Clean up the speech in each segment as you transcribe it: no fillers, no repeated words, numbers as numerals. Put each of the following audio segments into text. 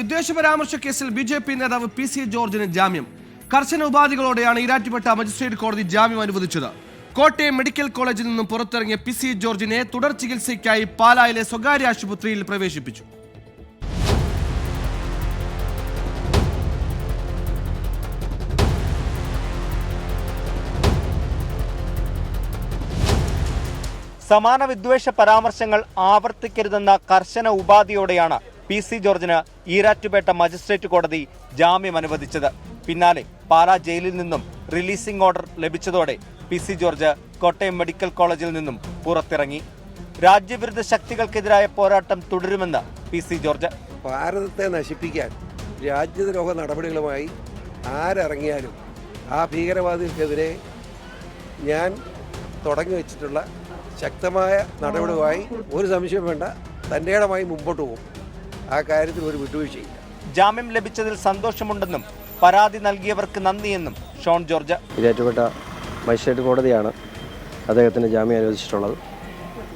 വിദ്വേഷ പരാമർശ കേസിൽ ബിജെപി നേതാവ് PC ജോർജിന് ജാമ്യം. കർശന ഉപാധികളോടെയാണ് ഈരാറ്റുപേട്ട മജിസ്ട്രേറ്റ് കോടതി ജാമ്യം അനുവദിച്ചത്. കോട്ടയം മെഡിക്കൽ കോളേജിൽ നിന്നും പുറത്തിറങ്ങിയ PC ജോർജിനെ തുടർ ചികിത്സയ്ക്കായി പാലായിലെ സ്വകാര്യ ആശുപത്രിയിൽ പ്രവേശിപ്പിച്ചു. സമാന വിദ്വേഷ പരാമർശങ്ങൾ ആവർത്തിക്കരുതെന്ന കർശന ഉപാധിയോടെയാണ് PC ജോർജിന് ഈരാറ്റുപേട്ട മജിസ്ട്രേറ്റ് കോടതി ജാമ്യം അനുവദിച്ചത്. പിന്നാലെ പാലാ ജയിലിൽ നിന്നും റിലീസിംഗ് ഓർഡർ ലഭിച്ചതോടെ PC ജോർജ് കോട്ടയം മെഡിക്കൽ കോളേജിൽ നിന്നും പുറത്തിറങ്ങി. രാജ്യവിരുദ്ധ ശക്തികൾക്കെതിരായ പോരാട്ടം തുടരുമെന്ന് PC ജോർജ്. ഭാരതത്തെ നശിപ്പിക്കാൻ രാജ്യദ്രോഹ നടപടികളുമായി ആരിറങ്ങിയാലും ആ ഭീകരവാദികൾക്കെതിരെ ഞാൻ തുടങ്ങി വെച്ചിട്ടുള്ള ശക്തമായ നടപടിയുമായി ഒരു സംശയം വേണ്ട, തന്റേടമായി മുമ്പോട്ട് പോകും. ആ കാര്യത്തിൽ ഒരു വിട്ടുവീഴ്ചയില്ല. ജാമ്യം ലഭിച്ചതിൽ സന്തോഷമുണ്ടെന്നും പരാതി നൽകിയവർക്ക് നന്ദിയെന്നും ഷോൺ ജോർജ്. ഈരാറ്റുപേട്ട മജിസ്ട്രേറ്റ് കോടതിയാണ് അദ്ദേഹത്തിന് ജാമ്യം അനുവദിച്ചിട്ടുള്ളത്.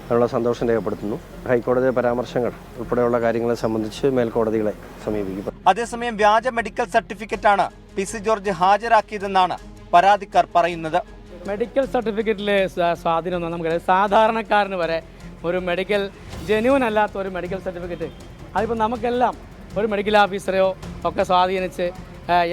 അതിനുള്ള സന്തോഷം രേഖപ്പെടുത്തുന്നു. ഹൈക്കോടതി പരാമർശങ്ങൾ ഉൾപ്പെടെയുള്ള കാര്യങ്ങളെ സംബന്ധിച്ച് മേൽക്കോടതികളെ സമീപിക്കും. അതേസമയം വ്യാജ മെഡിക്കൽ സർട്ടിഫിക്കറ്റാണ് PC ജോർജ് ഹാജരാക്കിയതെന്നാണ് പരാതിക്കാർ പറയുന്നത്. മെഡിക്കൽ സർട്ടിഫിക്കറ്റിലെ സ്വാധീനമൊന്നും നമുക്കറിയാം. സാധാരണക്കാരന് വരെ ഒരു മെഡിക്കൽ ജെന്യൂൻ അല്ലാത്ത ഒരു മെഡിക്കൽ സർട്ടിഫിക്കറ്റ് അതിപ്പോൾ നമുക്കെല്ലാം ഒരു മെഡിക്കൽ ഓഫീസറെയോ ഒക്കെ സ്വാധീനിച്ച്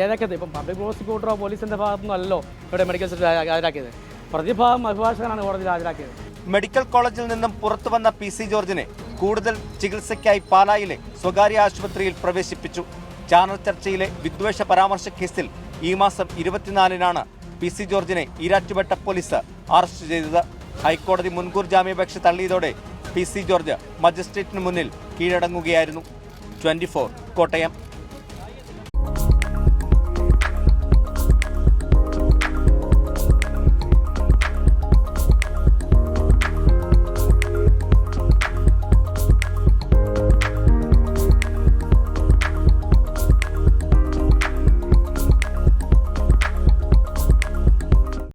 ഏതൊക്കെ ഇപ്പം പബ്ലിക് പ്രോസിക്യൂട്ടറോ പോലീസിൻ്റെ ഭാഗത്തുനിന്നും അല്ലല്ലോ ഇവിടെ മെഡിക്കൽ സർട്ടിഫിക്കറ്റ് ഹാജരാക്കിയത്. പ്രതിഭാഗം അഭിഭാഷകനാണ് കോടതിയിൽ ഹാജരാക്കിയത്. മെഡിക്കൽ കോളേജിൽ നിന്നും പുറത്തു വന്ന PC ജോർജിനെ കൂടുതൽ ചികിത്സയ്ക്കായി പാലായിലെ സ്വകാര്യ ആശുപത്രിയിൽ പ്രവേശിപ്പിച്ചു. ചാനൽ ചർച്ചയിലെ വിദ്വേഷ പരാമർശ കേസിൽ ഈ മാസം 24-നാണ് PC ജോർജിനെ ഈരാറ്റുപേട്ട പോലീസ് അറസ്റ്റ് ചെയ്തത്. ഹൈക്കോടതി മുൻകൂർ ജാമ്യാപേക്ഷ തള്ളിയതോടെ PC ജോർജ് മജിസ്ട്രേറ്റിന് മുന്നിൽ കീഴടങ്ങുകയായിരുന്നു. 24 കോട്ടയം.